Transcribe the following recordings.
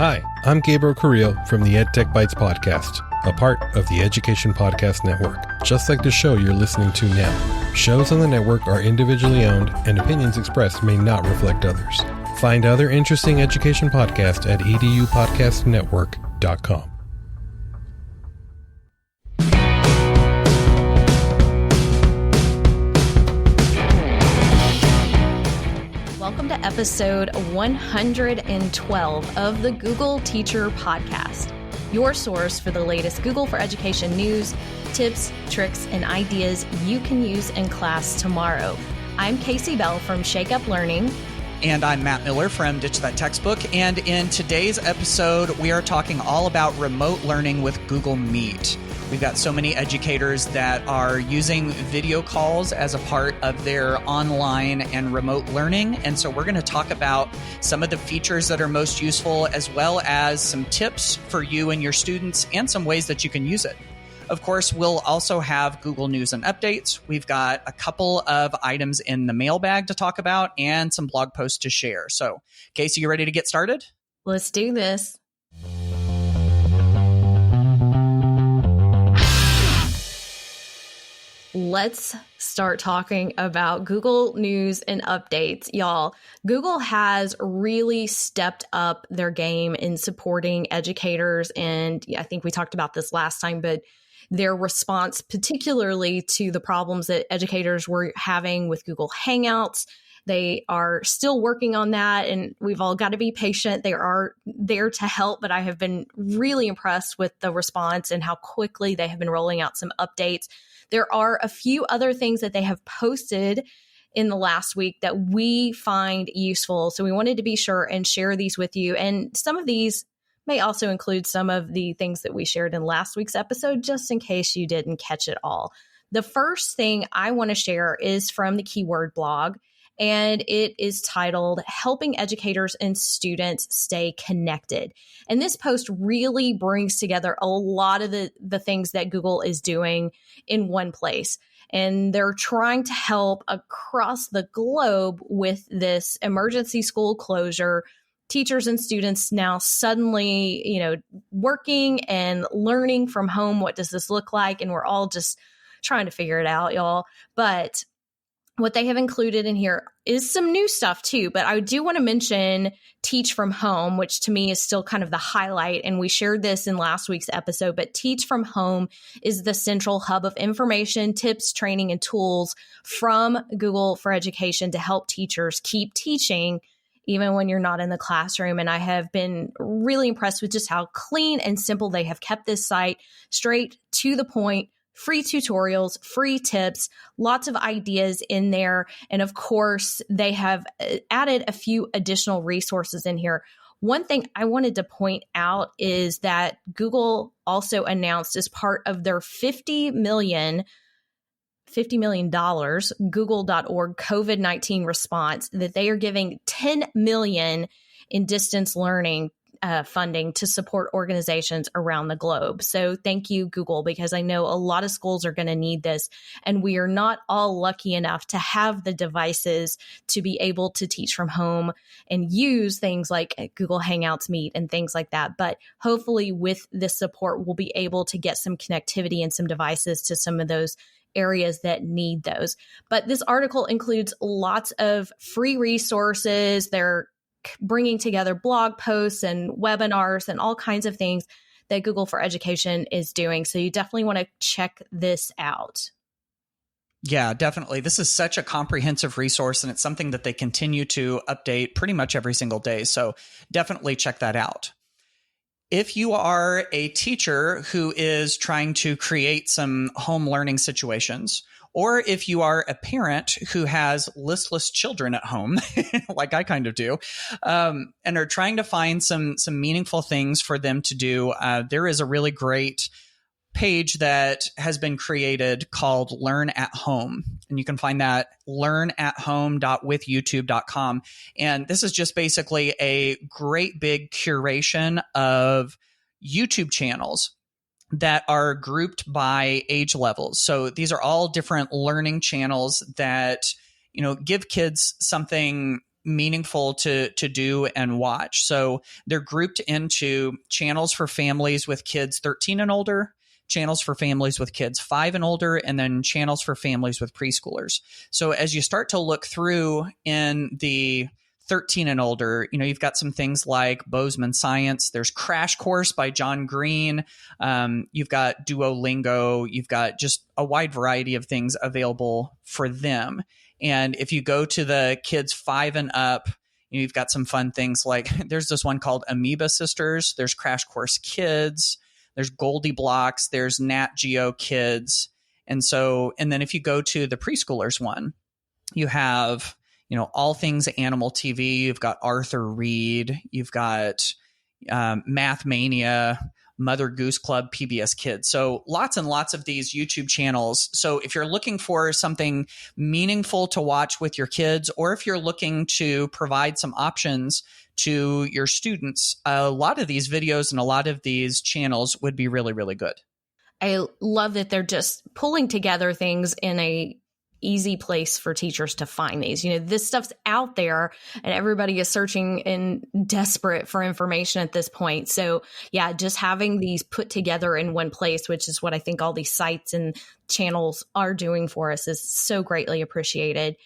Hi, I'm Gabriel Carrillo from the EdTech Bytes podcast, a part of the Education Podcast Network, just like the show you're listening to now. Shows on the network are individually owned, and opinions expressed may not reflect others. Find other interesting education podcasts at edupodcastnetwork.com. Welcome to episode 112 of the Google Teacher Podcast, your source for the latest Google for Education news, tips, tricks, and ideas you can use in class tomorrow. I'm Casey Bell from Shake Up Learning. And I'm Matt Miller from Ditch That Textbook. And in today's episode, we are talking all about remote learning with Google Meet. We've got so many educators that are using video calls as a part of their online and remote learning. And so we're going to talk about some of the features that are most useful, as well as some tips for you and your students and some ways that you can use it. Of course, we'll also have Google News and updates. We've got a couple of items in the mailbag to talk about and some blog posts to share. So, Casey, you ready to get started? Let's do this. Let's start talking about Google News and updates. Y'all, Google has really stepped up their game in supporting educators. And I think we talked about this last time, but their response, particularly to the problems that educators were having with Google Hangouts, they are still working on that, and we've all got to be patient. They are there to help, but I have been really impressed with the response and how quickly they have been rolling out some updates. There are a few other things that they have posted in the last week that we find useful, so we wanted to be sure and share these with you. And some of these may also include some of the things that we shared in last week's episode, just in case you didn't catch it all. The first thing I want to share is from the Keyword blog, and it is titled Helping Educators and Students Stay Connected. And this post really brings together a lot of the things that Google is doing in one place. And they're trying to help across the globe with this emergency school closure. Teachers and students now suddenly, working and learning from home. What does this look like? And we're all just trying to figure it out, y'all. But what they have included in here is some new stuff too, but I do want to mention Teach from Home, which to me is still kind of the highlight. And we shared this in last week's episode, but Teach from Home is the central hub of information, tips, training, and tools from Google for Education to help teachers keep teaching even when you're not in the classroom. And I have been really impressed with just how clean and simple they have kept this site, straight to the point. Free tutorials, free tips, lots of ideas in there. And of course, they have added a few additional resources in here. One thing I wanted to point out is that Google also announced as part of their $50 million Google.org COVID-19 response that they are giving $10 million in distance learning funding to support organizations around the globe. So thank you, Google, because I know a lot of schools are going to need this, and we are not all lucky enough to have the devices to be able to teach from home and use things like Google Hangouts Meet and things like that. But hopefully with this support, we'll be able to get some connectivity and some devices to some of those areas that need those. But this article includes lots of free resources. They're bringing together blog posts and webinars and all kinds of things that Google for Education is doing. So you definitely want to check this out. Yeah, definitely. This is such a comprehensive resource, and it's something that they continue to update pretty much every single day. So definitely check that out. If you are a teacher who is trying to create some home learning situations, or if you are a parent who has listless children at home, like I kind of do, and are trying to find some meaningful things for them to do, there is a really great page that has been created called Learn at Home. And you can find that learnathome.withyoutube.com. And this is just basically a great big curation of YouTube channels that are grouped by age levels. So these are all different learning channels that, give kids something meaningful to do and watch. So they're grouped into channels for families with kids 13 and older, channels for families with kids 5 and older, and then channels for families with preschoolers. So as you start to look through in the 13 and older, you've got some things like Bozeman Science. There's Crash Course by John Green. You've got Duolingo. You've got just a wide variety of things available for them. And if you go to the kids 5 and up, you've got some fun things like there's this one called Amoeba Sisters. There's Crash Course Kids. There's Goldie Blocks. There's Nat Geo Kids. And then if you go to the preschoolers one, you have all things animal TV. You've got Arthur Reed. You've got Math Mania, Mother Goose Club, PBS Kids. So lots and lots of these YouTube channels. So if you're looking for something meaningful to watch with your kids, or if you're looking to provide some options to your students, a lot of these videos and a lot of these channels would be really, really good. I love that they're just pulling together things in a easy place for teachers to find these. This stuff's out there and everybody is searching and desperate for information at this point. So yeah, just having these put together in one place, which is what I think all these sites and channels are doing for us, is so greatly appreciated.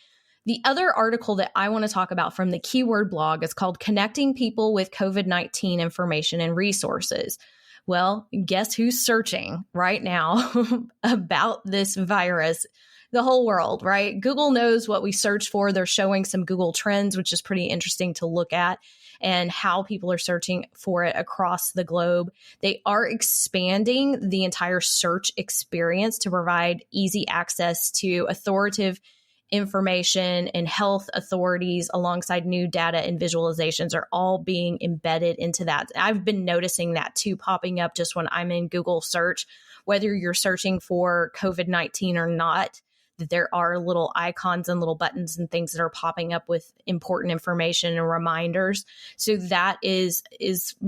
The other article that I want to talk about from the Keyword blog is called Connecting People with COVID-19 Information and Resources. Well, guess who's searching right now about this virus? The whole world, right? Google knows what we search for. They're showing some Google Trends, which is pretty interesting to look at, and how people are searching for it across the globe. They are expanding the entire search experience to provide easy access to authoritative information, and health authorities alongside new data and visualizations are all being embedded into that. I've been noticing that too, popping up just when I'm in Google search, whether you're searching for COVID-19 or not, that there are little icons and little buttons and things that are popping up with important information and reminders. So that is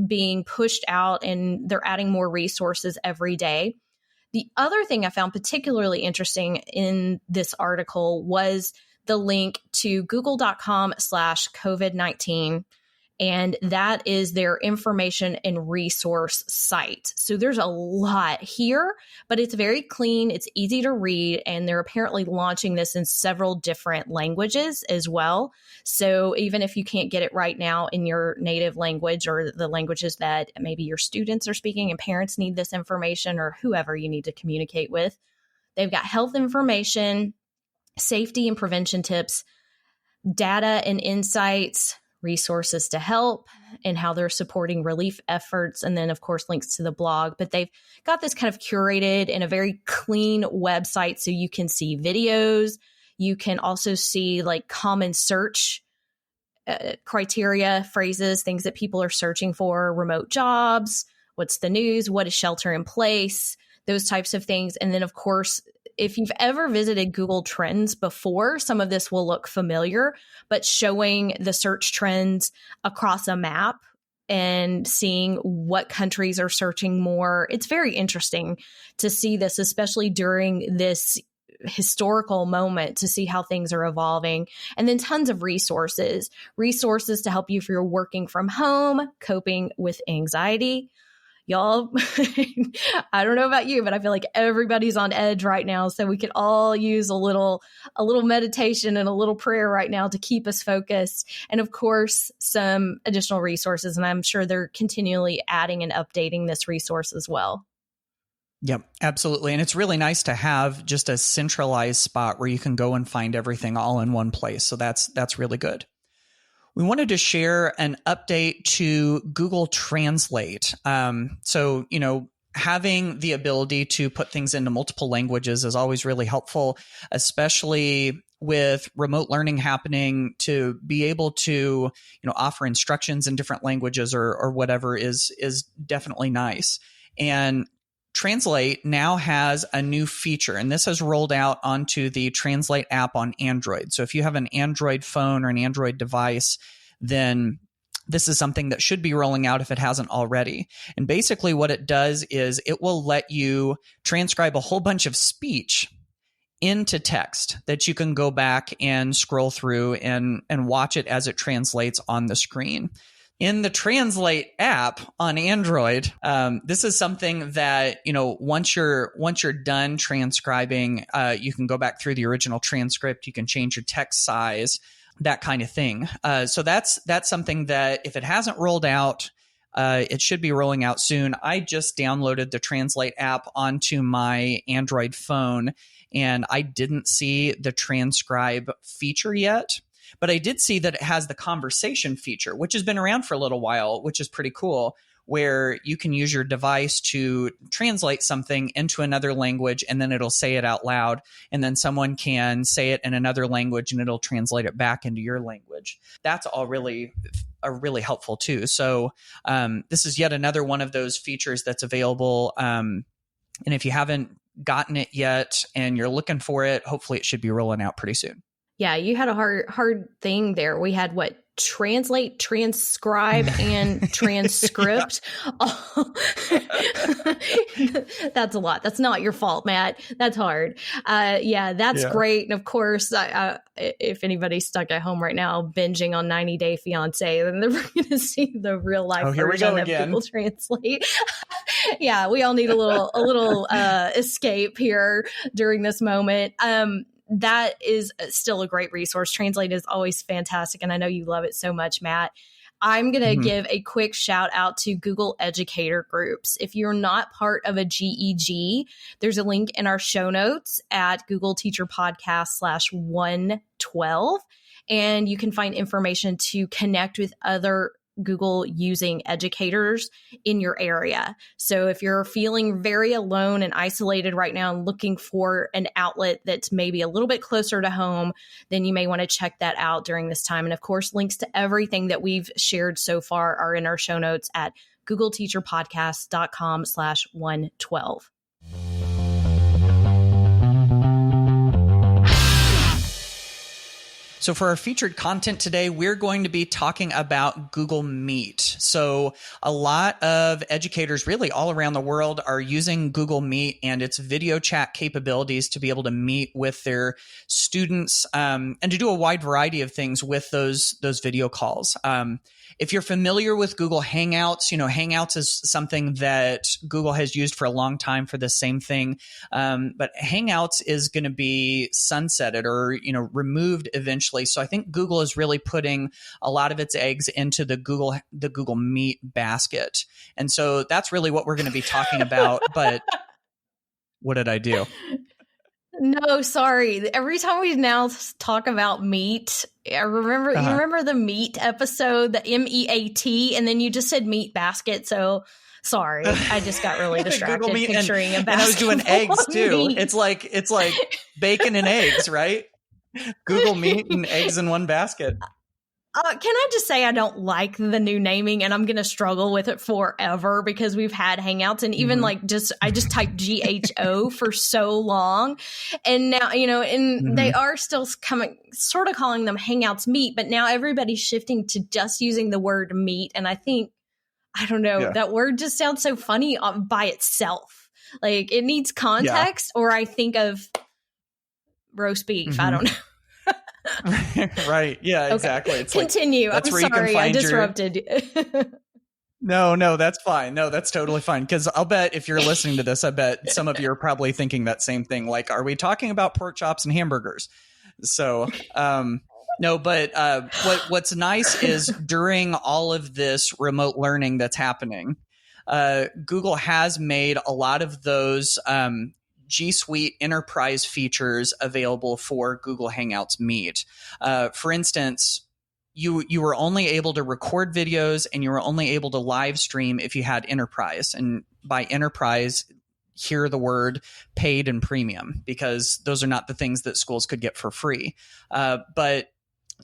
being pushed out, and they're adding more resources every day. The other thing I found particularly interesting in this article was the link to google.com/COVID-19. And that is their information and resource site. So there's a lot here, but it's very clean. It's easy to read. And they're apparently launching this in several different languages as well. So even if you can't get it right now in your native language, or the languages that maybe your students are speaking and parents need this information, or whoever you need to communicate with, they've got health information, safety and prevention tips, data and insights, resources to help, and how they're supporting relief efforts. And then, of course, links to the blog. But they've got this kind of curated in a very clean website, so you can see videos. You can also see like common search criteria, phrases, things that people are searching for, remote jobs, what's the news, what is shelter in place, those types of things. And then, of course, if you've ever visited Google Trends before, some of this will look familiar, but showing the search trends across a map and seeing what countries are searching more. It's very interesting to see this, especially during this historical moment, to see how things are evolving. And then tons of resources to help you if you're working from home, coping with anxiety. Y'all, I don't know about you, but I feel like everybody's on edge right now. So we could all use a little meditation and a little prayer right now to keep us focused. And of course, some additional resources. And I'm sure they're continually adding and updating this resource as well. Yep, absolutely. And it's really nice to have just a centralized spot where you can go and find everything all in one place. So that's really good. We wanted to share an update to Google Translate. So, having the ability to put things into multiple languages is always really helpful, especially with remote learning happening. To be able to, offer instructions in different languages or whatever is definitely nice. And Translate now has a new feature, and this has rolled out onto the Translate app on Android. So if you have an Android phone or an Android device, then this is something that should be rolling out if it hasn't already. And basically what it does is it will let you transcribe a whole bunch of speech into text that you can go back and scroll through and watch it as it translates on the screen. In the Translate app on Android, this is something that, once you're done transcribing, you can go back through the original transcript. You can change your text size, that kind of thing. So that's something that if it hasn't rolled out, it should be rolling out soon. I just downloaded the Translate app onto my Android phone, and I didn't see the transcribe feature yet. But I did see that it has the conversation feature, which has been around for a little while, which is pretty cool, where you can use your device to translate something into another language, and then it'll say it out loud. And then someone can say it in another language, and it'll translate it back into your language. That's all really helpful too. So this is yet another one of those features that's available. And if you haven't gotten it yet and you're looking for it, hopefully it should be rolling out pretty soon. Yeah, you had a hard thing there. We had translate, transcribe, and transcript. That's a lot. That's not your fault, Matt. That's hard. That's great. And of course, if anybody's stuck at home right now binging on 90 Day Fiance, then they're going to see the real life version of Google Translate. Yeah, we all need a little escape here during this moment. That is still a great resource. Translate is always fantastic, and I know you love it so much, Matt. I'm going to give a quick shout out to Google Educator groups. If you're not part of a GEG, there's a link in our show notes at Google Teacher Podcast /112, and you can find information to connect with other Google using educators in your area. So if you're feeling very alone and isolated right now and looking for an outlet that's maybe a little bit closer to home, then you may want to check that out during this time. And of course, links to everything that we've shared so far are in our show notes at googleteacherpodcast.com /112. So for our featured content today, we're going to be talking about Google Meet. So a lot of educators really all around the world are using Google Meet and its video chat capabilities to be able to meet with their students and to do a wide variety of things with those video calls. If you're familiar with Google Hangouts, Hangouts is something that Google has used for a long time for the same thing. But Hangouts is going to be sunsetted or, removed eventually. So I think Google is really putting a lot of its eggs into the Google Meet basket. And so that's really what we're going to be talking about. But what did I do? No, sorry. Every time we now talk about meat, I remember you remember the meat episode, the MEAT, and then you just said meat basket. So sorry, I just got really distracted picturing a basket. And I was doing eggs too. Meat. It's like bacon and eggs, right? Google Meet and eggs in one basket. Can I just say I don't like the new naming, and I'm going to struggle with it forever because we've had Hangouts and even I just typed GHO for so long, and now they are still sort of calling them Hangouts Meet, but now everybody's shifting to just using the word meet, and I don't know, that word just sounds so funny by itself. Like it needs context, or I think of roast beef. I don't know. Right. Yeah, exactly. It's continue. I'm sorry. I disrupted you. No, that's fine. No, that's totally fine. Because I'll bet if you're listening to this, I bet some of you are probably thinking that same thing. Like, are we talking about pork chops and hamburgers? So, no, but what's nice is during all of this remote learning that's happening, Google has made a lot of those G Suite enterprise features available for Google Hangouts Meet. For instance, you were only able to record videos and you were only able to live stream if you had enterprise. And by enterprise, hear the word paid and premium, because those are not the things that schools could get for free. But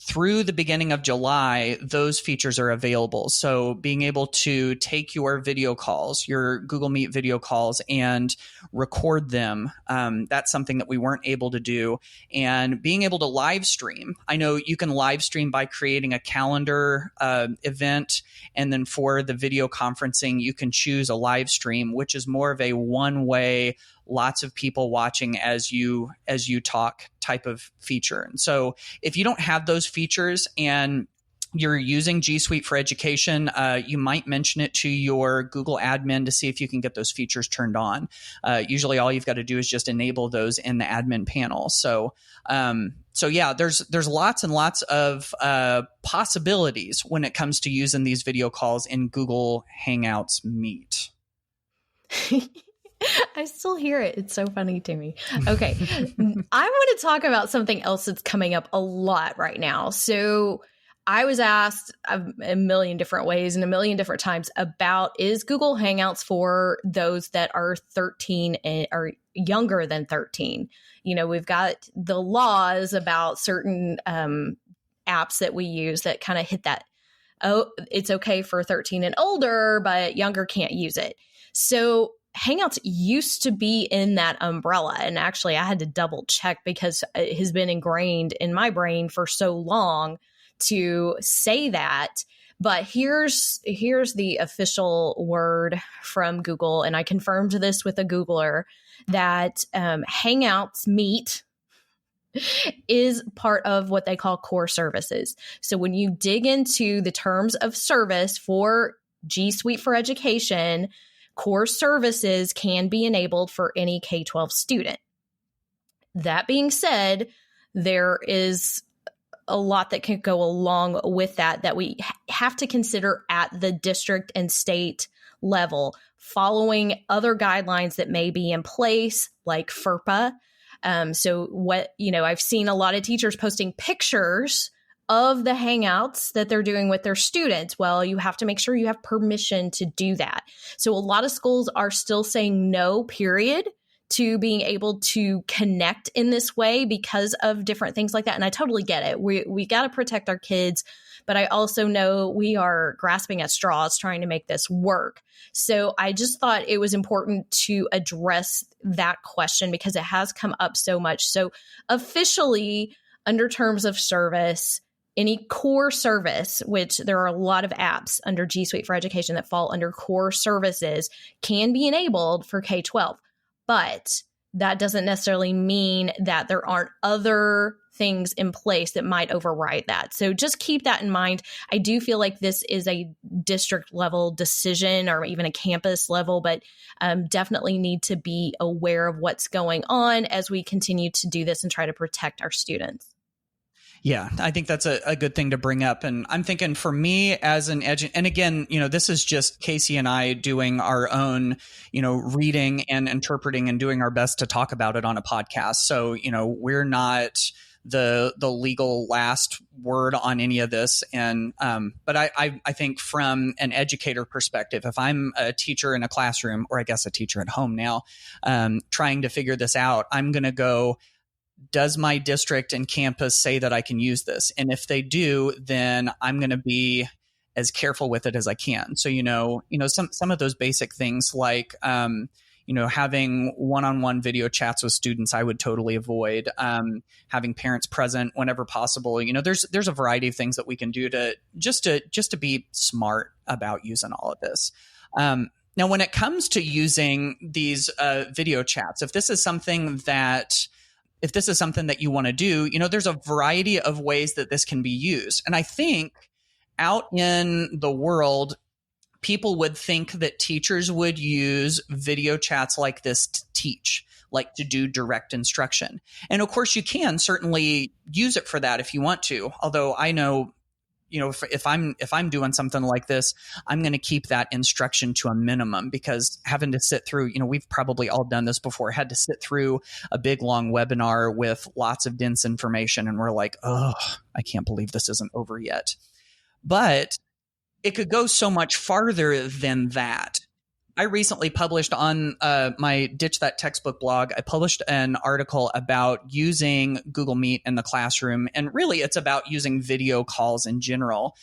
through the beginning of July, those features are available. So being able to take your video calls, your Google Meet video calls, and record them, that's something that we weren't able to do. And being able to live stream. I know you can live stream by creating a calendar event. And then for the video conferencing, you can choose a live stream, which is more of a one-way, lots of people watching as you talk type of feature. And so if you don't have those features and you're using G Suite for Education, you might mention it to your Google admin to see if you can get those features turned on. Usually all you've got to do is just enable those in the admin panel. So yeah, there's lots and lots of possibilities when it comes to using these video calls in Google Hangouts Meet. I still hear it. It's so funny to me. Okay. I want to talk about something else that's coming up a lot right now. So I was asked a million different ways and a million different times about, is Google Hangouts for those that are 13 or younger than 13? You know, we've got the laws about certain apps that we use that kind of hit that, oh, it's okay for 13 and older, but younger can't use it. So Hangouts used to be in that umbrella. And actually, I had to double check because it has been ingrained in my brain for so long to say that. But here's the official word from Google. And I confirmed this with a Googler that Hangouts Meet is part of what they call core services. So when you dig into the terms of service for G Suite for Education, core services can be enabled for any K-12 student. That being said, there is a lot that can go along with that we have to consider at the district and state level, following other guidelines that may be in place, like FERPA. So I've seen a lot of teachers posting pictures of the Hangouts that they're doing with their students. Well, you have to make sure you have permission to do that. So a lot of schools are still saying no, period, to being able to connect in this way because of different things like that. And I totally get it. We got to protect our kids, but I also know we are grasping at straws trying to make this work. So I just thought it was important to address that question because it has come up so much. So officially, under terms of service, any core service, which there are a lot of apps under G Suite for Education that fall under core services, can be enabled for K-12. But that doesn't necessarily mean that there aren't other things in place that might override that. So just keep that in mind. I do feel like this is a district level decision or even a campus level, but definitely need to be aware of what's going on as we continue to do this and try to protect our students. Yeah, I think that's a good thing to bring up. And I'm thinking for me as an and again, this is just Casey and I doing our own, reading and interpreting and doing our best to talk about it on a podcast. So, we're not the legal last word on any of this. And but I think from an educator perspective, if I'm a teacher in a classroom, or I guess a teacher at home now, trying to figure this out, I'm going to go, does my district and campus say that I can use this? And if they do, then I'm going to be as careful with it as I can. So, some of those basic things like, having one-on-one video chats with students, I would totally avoid. Having parents present whenever possible. There's a variety of things that we can do to be smart about using all of this. Now, when it comes to using these video chats, if this is something that you want to do, there's a variety of ways that this can be used. And I think out in the world, people would think that teachers would use video chats like this to teach, like to do direct instruction. And of course, you can certainly use it for that if you want to. Although I know, if I'm doing something like this, I'm going to keep that instruction to a minimum, because having to sit through, we've probably all done this before, had to sit through a big long webinar with lots of dense information. And we're like, oh, I can't believe this isn't over yet. But it could go so much farther than that. I recently published on my Ditch That Textbook blog, I published an article about using Google Meet in the classroom. And really, it's about using video calls in general.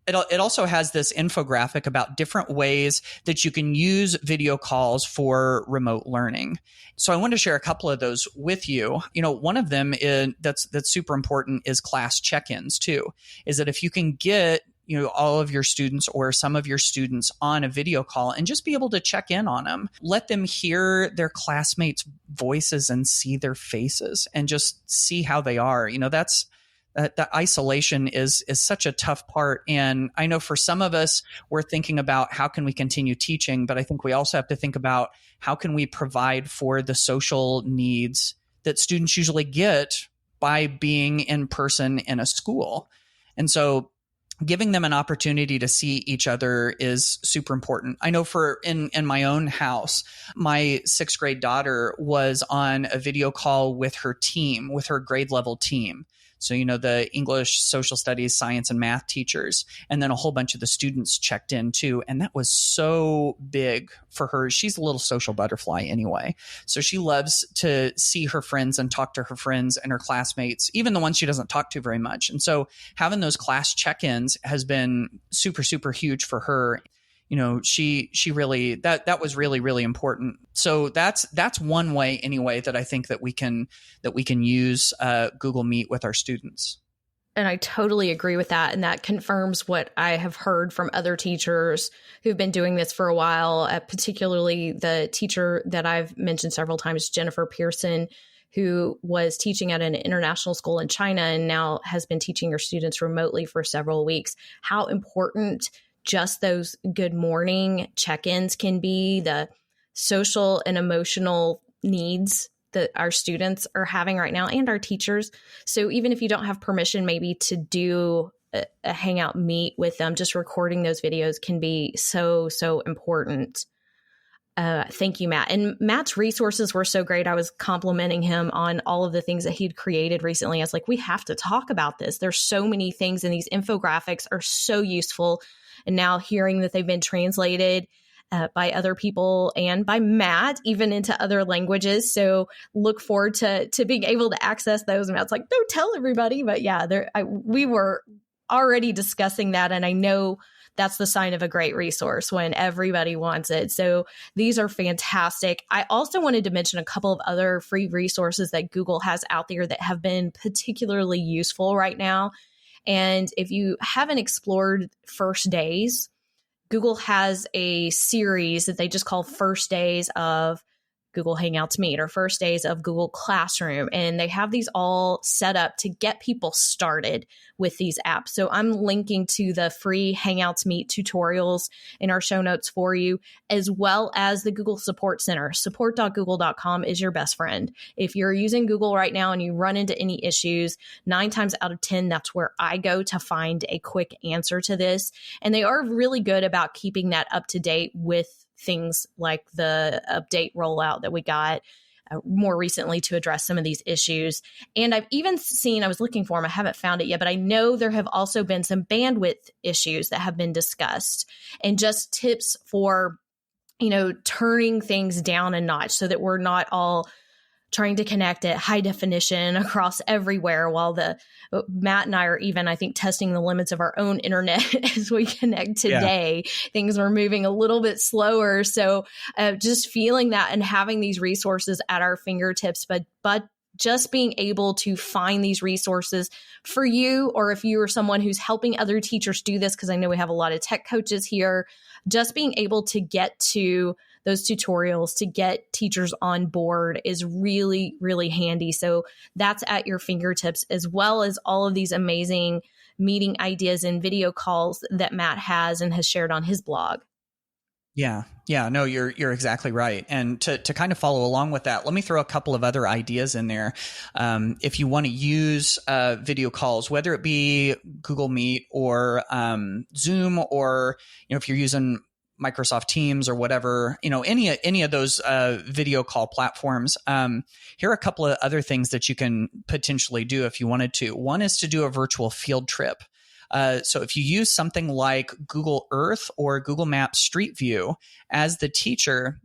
It also has this infographic about different ways that you can use video calls for remote learning. So I want to share a couple of those with you. One of them that's super important is class check-ins too, is that if you can get all of your students or some of your students on a video call and just be able to check in on them, let them hear their classmates' voices and see their faces and just see how they are. The isolation is such a tough part. And I know for some of us, we're thinking about how can we continue teaching, but I think we also have to think about how can we provide for the social needs that students usually get by being in person in a school. And so giving them an opportunity to see each other is super important. I know in my own house, my 6th grade daughter was on a video call with her team, with her grade level team. So, the English, social studies, science, and math teachers, and then a whole bunch of the students checked in too. And that was so big for her. She's a little social butterfly anyway. So she loves to see her friends and talk to her friends and her classmates, even the ones she doesn't talk to very much. And so having those class check-ins has been super, super huge for her. She really, that was really, really important. So that's one way anyway that I think that we can use Google Meet with our students. And I totally agree with that. And that confirms what I have heard from other teachers who've been doing this for a while, particularly the teacher that I've mentioned several times, Jennifer Pearson, who was teaching at an international school in China and now has been teaching her students remotely for several weeks. How important just those good morning check-ins can be, the social and emotional needs that our students are having right now and our teachers. So even if you don't have permission maybe to do a Hangout Meet with them, just recording those videos can be so, so important. Thank you, Matt. And Matt's resources were so great. I was complimenting him on all of the things that he'd created recently. I was like, we have to talk about this. There's so many things, and these infographics are so useful. And now hearing that they've been translated by other people and by Matt, even into other languages. So look forward to being able to access those. And Matt's like, don't tell everybody. But yeah, we were already discussing that. And I know that's the sign of a great resource when everybody wants it. So these are fantastic. I also wanted to mention a couple of other free resources that Google has out there that have been particularly useful right now. And if you haven't explored First Days, Google has a series that they just call First Days of Google Hangouts Meet or First Days of Google Classroom. And they have these all set up to get people started with these apps. So I'm linking to the free Hangouts Meet tutorials in our show notes for you, as well as the Google Support Center. Support.google.com is your best friend. If you're using Google right now and you run into any issues, 9 times out of 10, that's where I go to find a quick answer to this. And they are really good about keeping that up to date with things like the update rollout that we got more recently to address some of these issues. And I've even seen, I was looking for them, I haven't found it yet, but I know there have also been some bandwidth issues that have been discussed and just tips for, turning things down a notch so that we're not all trying to connect at high definition across everywhere while Matt and I are even, I think, testing the limits of our own internet as we connect today. Yeah. Things are moving a little bit slower. So just feeling that and having these resources at our fingertips, but just being able to find these resources for you, or if you are someone who's helping other teachers do this, because I know we have a lot of tech coaches here, just being able to get to those tutorials to get teachers on board is really, really handy. So that's at your fingertips, as well as all of these amazing meeting ideas and video calls that Matt has and has shared on his blog. Yeah. No, you're exactly right. And to kind of follow along with that, let me throw a couple of other ideas in there. If you want to use video calls, whether it be Google Meet or Zoom, or if you're using Microsoft Teams or whatever, any of those video call platforms, here are a couple of other things that you can potentially do if you wanted to. One is to do a virtual field trip. So if you use something like Google Earth or Google Maps Street View, as the teacher,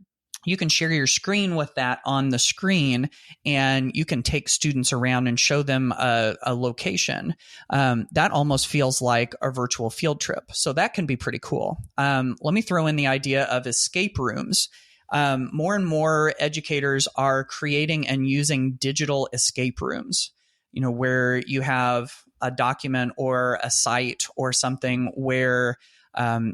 you can share your screen with that on the screen, and you can take students around and show them a location. That almost feels like a virtual field trip. So that can be pretty cool. Let me throw in the idea of escape rooms. More and more educators are creating and using digital escape rooms, where you have a document or a site or something where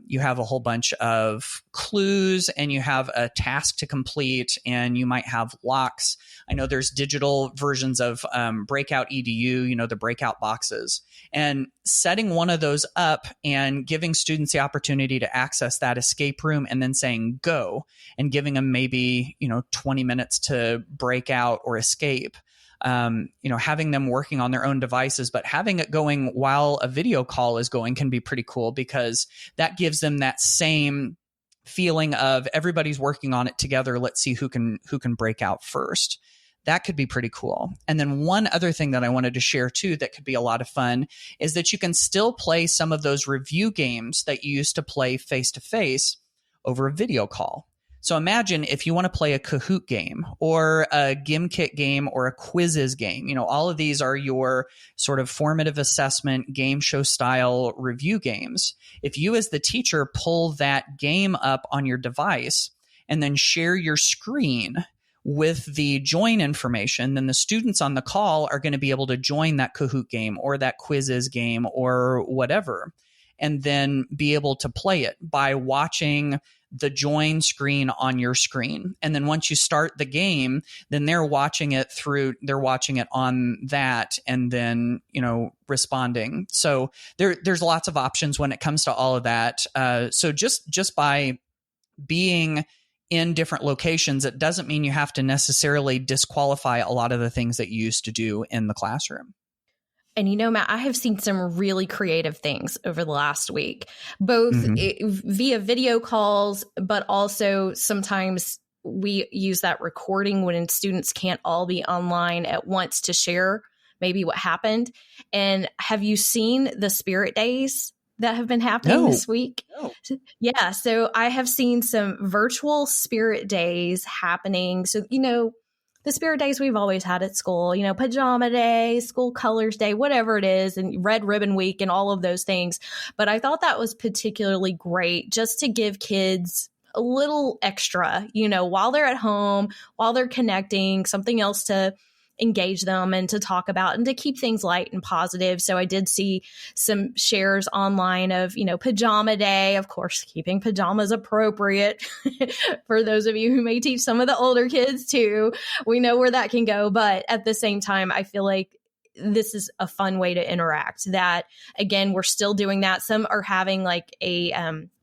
you have a whole bunch of clues and you have a task to complete, and you might have locks. I know there's digital versions of Breakout EDU, the breakout boxes, and setting one of those up and giving students the opportunity to access that escape room and then saying go, and giving them maybe, 20 minutes to break out or escape. Having them working on their own devices, but having it going while a video call is going can be pretty cool, because that gives them that same feeling of everybody's working on it together. Let's see who can break out first. That could be pretty cool. And then one other thing that I wanted to share too that could be a lot of fun is that you can still play some of those review games that you used to play face-to-face over a video call. So imagine if you want to play a Kahoot game or a Gimkit game or a quizzes game. All of these are your sort of formative assessment game show style review games. If you as the teacher pull that game up on your device and then share your screen with the join information, then the students on the call are going to be able to join that Kahoot game or that quizzes game or whatever, and then be able to play it by watching the join screen on your screen. And then once you start the game, then they're watching it on that, and then, responding. So there's lots of options when it comes to all of that. So just by being in different locations, it doesn't mean you have to necessarily disqualify a lot of the things that you used to do in the classroom. And Matt, I have seen some really creative things over the last week, both via video calls, but also sometimes we use that recording when students can't all be online at once to share maybe what happened. And have you seen the Spirit Days that have been happening this week? No. Yeah. So I have seen some virtual Spirit Days happening. So, the Spirit Days we've always had at school, Pajama Day, School Colors Day, whatever it is, and Red Ribbon Week and all of those things. But I thought that was particularly great just to give kids a little extra, while they're at home, while they're connecting, something else to engage them and to talk about and to keep things light and positive. So I did see some shares online of, Pajama Day, of course, keeping pajamas appropriate for those of you who may teach some of the older kids too. We know where that can go. But at the same time, I feel like this is a fun way to interact. That, again, we're still doing that. Some are having like a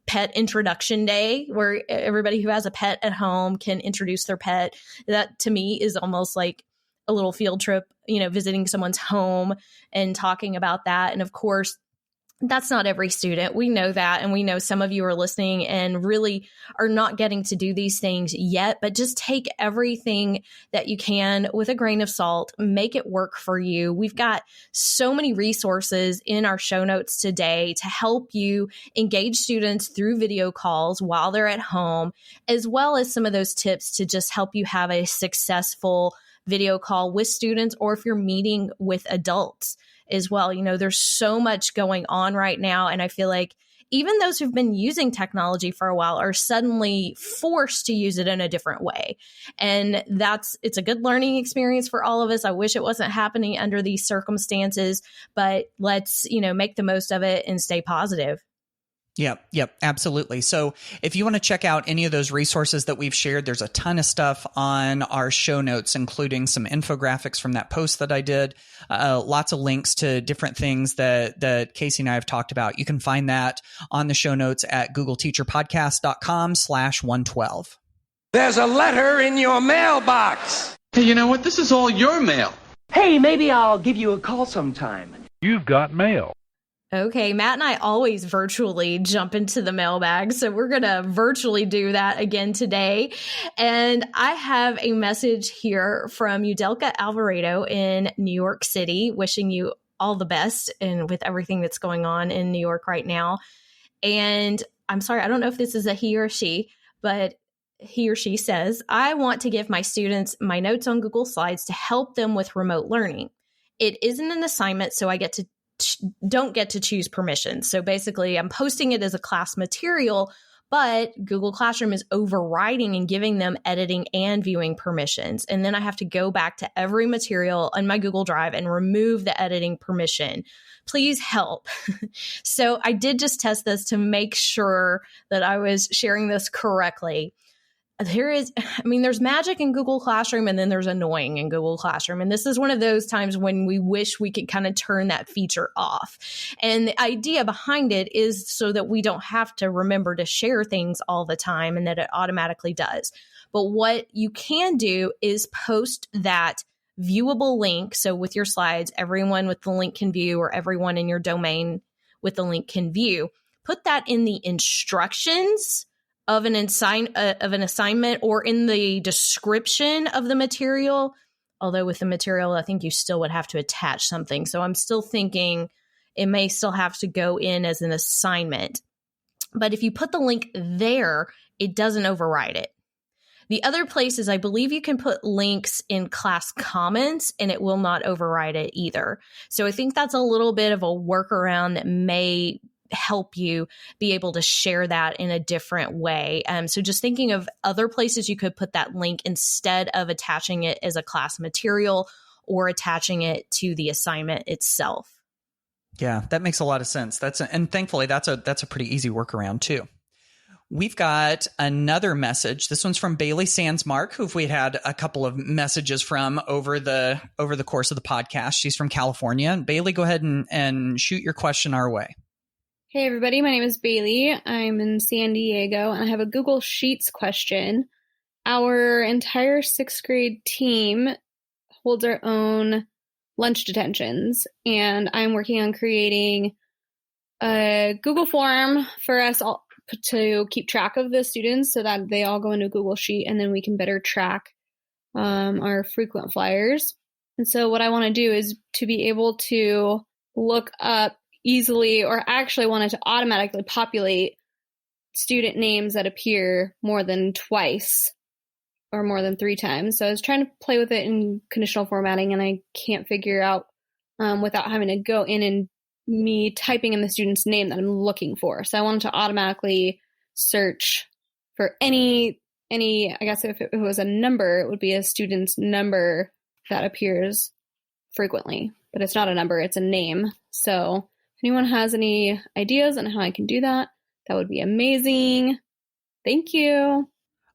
pet introduction day where everybody who has a pet at home can introduce their pet. That to me is almost like a little field trip, visiting someone's home and talking about that. And of course, that's not every student. We know that. And we know some of you are listening and really are not getting to do these things yet, but just take everything that you can with a grain of salt, make it work for you. We've got so many resources in our show notes today to help you engage students through video calls while they're at home, as well as some of those tips to just help you have a successful video call with students, or if you're meeting with adults as well. There's so much going on right now. And I feel like even those who've been using technology for a while are suddenly forced to use it in a different way. And it's a good learning experience for all of us. I wish it wasn't happening under these circumstances, but let's, make the most of it and stay positive. Yep, absolutely. So if you want to check out any of those resources that we've shared, there's a ton of stuff on our show notes, including some infographics from that post that I did, lots of links to different things that Casey and I have talked about. You can find that on the show notes at googleteacherpodcast.com/112. There's a letter in your mailbox. Hey, you know what? This is all your mail. Hey, maybe I'll give you a call sometime. You've got mail. Okay, Matt and I always virtually jump into the mailbag, so we're going to virtually do that again today. And I have a message here from Udelka Alvarado in New York City, wishing you all the best and with everything that's going on in New York right now. And I'm sorry, I don't know if this is a he or she, but he or she says, I want to give my students my notes on Google Slides to help them with remote learning. It isn't an assignment, so I don't get to choose permissions. So basically, I'm posting it as a class material, but Google Classroom is overriding and giving them editing and viewing permissions. And then I have to go back to every material on my Google Drive and remove the editing permission. Please help. So I did just test this to make sure that I was sharing this correctly. There's magic in Google Classroom, and then there's annoying in Google Classroom. And this is one of those times when we wish we could kind of turn that feature off. And the idea behind it is so that we don't have to remember to share things all the time and that it automatically does. But what you can do is post that viewable link. So with your slides, everyone with the link can view, or everyone in your domain with the link can view. Put that in the instructions of an assignment, or in the description of the material. Although with the material, I think you still would have to attach something. So I'm still thinking it may still have to go in as an assignment. But if you put the link there, it doesn't override it. The other place is I believe you can put links in class comments and it will not override it either. So I think that's a little bit of a workaround that may help you be able to share that in a different way. So just thinking of other places you could put that link instead of attaching it as a class material or attaching it to the assignment itself. Yeah, that makes a lot of sense. And thankfully that's a pretty easy workaround too. We've got another message. This one's from Bailey Sandsmark, who we've had a couple of messages from over the course of the podcast. She's from California. And Bailey, go ahead and shoot your question our way. Hey everybody, my name is Bailey. I'm in San Diego and I have a Google Sheets question. Our entire 6th grade team holds our own lunch detentions, and I'm working on creating a Google form for us all to keep track of the students so that they all go into Google Sheet, and then we can better track our frequent flyers. And so what I want to do is to be able to look up easily, or actually wanted to automatically populate student names that appear more than twice or more than 3 times. So I was trying to play with it in conditional formatting, and I can't figure out without having to go in and me typing in the student's name that I'm looking for. So I wanted to automatically search for any, I guess if it was a number, it would be a student's number that appears frequently, but it's not a number, it's a name. So anyone has any ideas on how I can do that, that would be amazing. Thank you.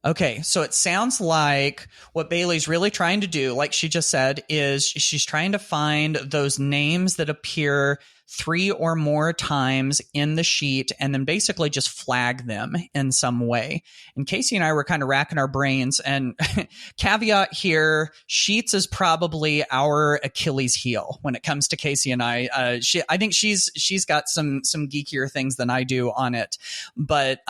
Okay, so it sounds like what Bailey's really trying to do, like she just said, is she's trying to find those names that appear 3 or more times in the sheet and then basically just flag them in some way. And Casey and I were kind of racking our brains, and caveat here, Sheets is probably our Achilles heel when it comes to Casey and I. I think she's got some geekier things than I do on it, but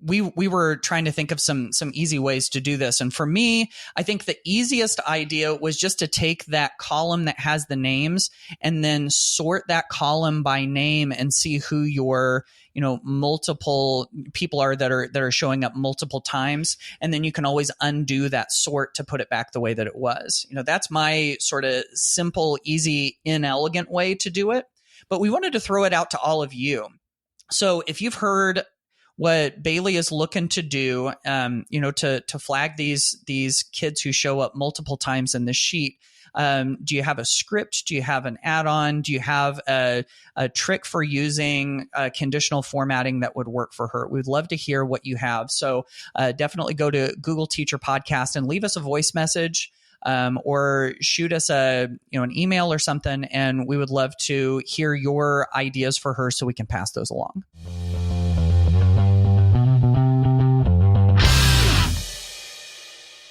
we were trying to think of some easy ways to do this. And for me, I think the easiest idea was just to take that column that has the names and then sort that column by name and see who your, multiple people are that are showing up multiple times. And then you can always undo that sort to put it back the way that it was. That's my sort of simple, easy, inelegant way to do it. But we wanted to throw it out to all of you. So if you've heard what Bailey is looking to do, to flag these kids who show up multiple times in the sheet. Do you have a script? Do you have an add-on? Do you have a trick for using conditional formatting that would work for her? We'd love to hear what you have. So definitely go to Google Teacher Podcast and leave us a voice message. Or shoot us an email or something, and we would love to hear your ideas for her so we can pass those along.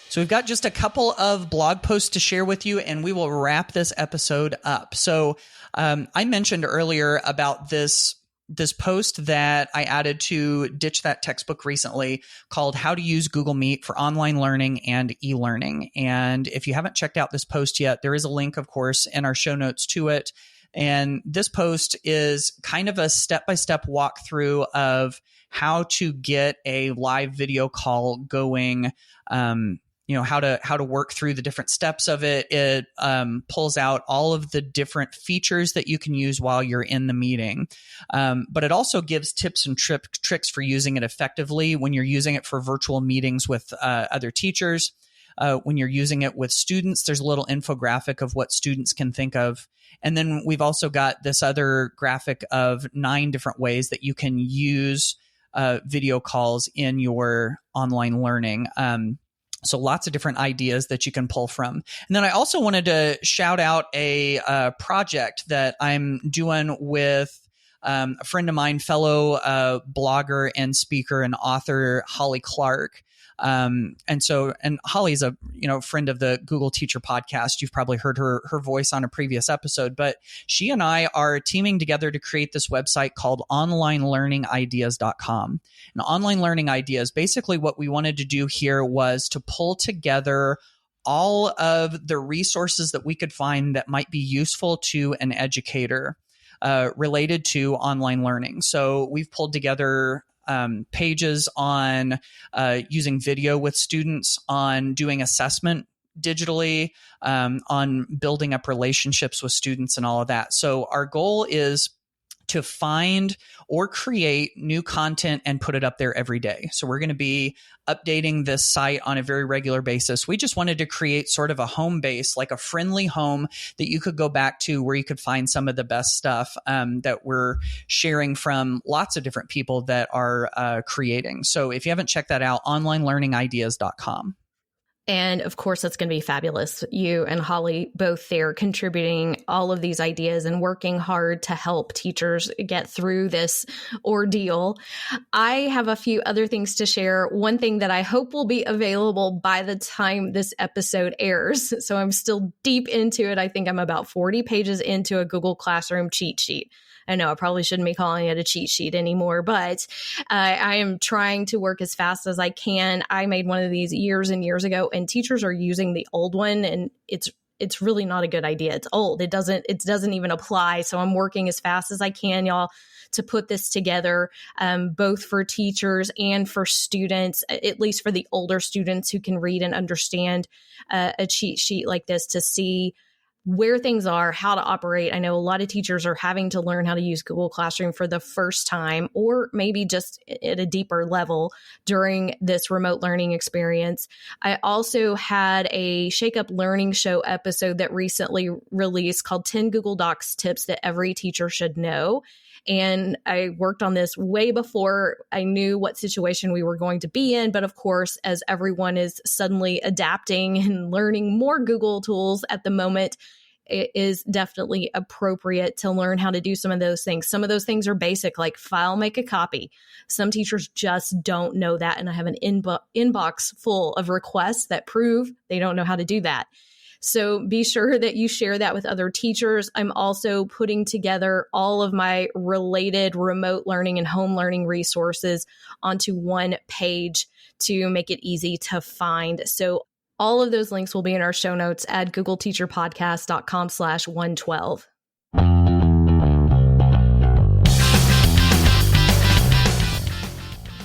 So we've got just a couple of blog posts to share with you, and we will wrap this episode up. So I mentioned earlier about this this post that I added to Ditch That Textbook recently called How to Use Google Meet for Online Learning and E-Learning. And if you haven't checked out this post yet, there is a link, of course, in our show notes to it. And this post is kind of a step-by-step walkthrough of how to get a live video call going, how to work through the different steps of it. It pulls out all of the different features that you can use while you're in the meeting. But it also gives tips and tricks for using it effectively when you're using it for virtual meetings with other teachers. When you're using it with students, there's a little infographic of what students can think of. And then we've also got this other graphic of 9 different ways that you can use video calls in your online learning. So lots of different ideas that you can pull from. And then I also wanted to shout out a project that I'm doing with a friend of mine, fellow blogger and speaker and author, Holly Clark. And Holly's a friend of the Google Teacher podcast. You've probably heard her voice on a previous episode, but she and I are teaming together to create this website called onlinelearningideas.com. And Online Learning Ideas, basically what we wanted to do here was to pull together all of the resources that we could find that might be useful to an educator related to online learning. So we've pulled together pages on using video with students, on doing assessment digitally, on building up relationships with students and all of that. So our goal is to find or create new content and put it up there every day. So we're going to be updating this site on a very regular basis. We just wanted to create sort of a home base, like a friendly home that you could go back to where you could find some of the best stuff that we're sharing from lots of different people that are creating. So if you haven't checked that out, onlinelearningideas.com. And of course, that's going to be fabulous. You and Holly both there contributing all of these ideas and working hard to help teachers get through this ordeal. I have a few other things to share. One thing that I hope will be available by the time this episode airs. So I'm still deep into it. I think I'm about 40 pages into a Google Classroom cheat sheet. I know I probably shouldn't be calling it a cheat sheet anymore, but I am trying to work as fast as I can. I made one of these years and years ago, and teachers are using the old one, and it's really not a good idea. It's old. It doesn't even apply. So I'm working as fast as I can, y'all, to put this together, both for teachers and for students, at least for the older students who can read and understand a cheat sheet like this, to see where things are, how to operate. I know a lot of teachers are having to learn how to use Google Classroom for the first time, or maybe just at a deeper level during this remote learning experience. I also had a Shake Up Learning Show episode that recently released called 10 Google Docs Tips That Every Teacher Should Know. And I worked on this way before I knew what situation we were going to be in. But of course, as everyone is suddenly adapting and learning more Google tools at the moment, it is definitely appropriate to learn how to do some of those things. Some of those things are basic, like file, make a copy. Some teachers just don't know that. And I have an inbox full of requests that prove they don't know how to do that. So be sure that you share that with other teachers. I'm also putting together all of my related remote learning and home learning resources onto one page to make it easy to find. So all of those links will be in our show notes at googleteacherpodcast.com/112.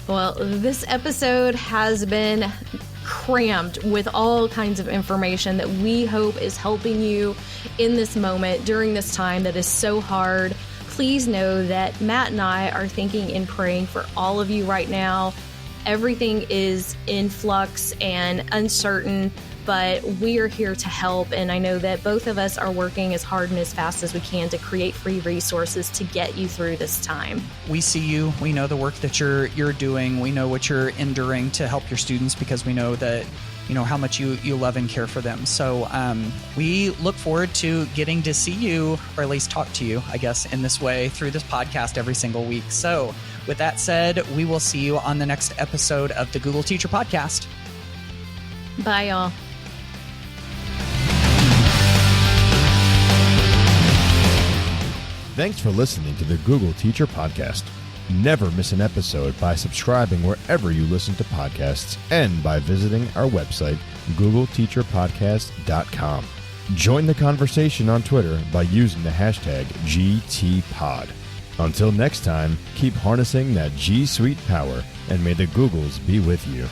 Well, this episode has been crammed with all kinds of information that we hope is helping you in this moment during this time that is so hard. Please know that Matt and I are thinking and praying for all of you right now. Everything is in flux and uncertain, but we are here to help. And I know that both of us are working as hard and as fast as we can to create free resources to get you through this time. We see you. We know the work that you're doing. We know what you're enduring to help your students, because we know that how much you love and care for them. So we look forward to getting to see you, or at least talk to you, I guess, in this way through this podcast every single week. So with that said, we will see you on the next episode of the Google Teacher Podcast. Bye, y'all. Thanks for listening to the Google Teacher Podcast. Never miss an episode by subscribing wherever you listen to podcasts and by visiting our website, googleteacherpodcast.com. Join the conversation on Twitter by using the hashtag GTPod. Until next time, keep harnessing that G Suite power, and may the Googles be with you.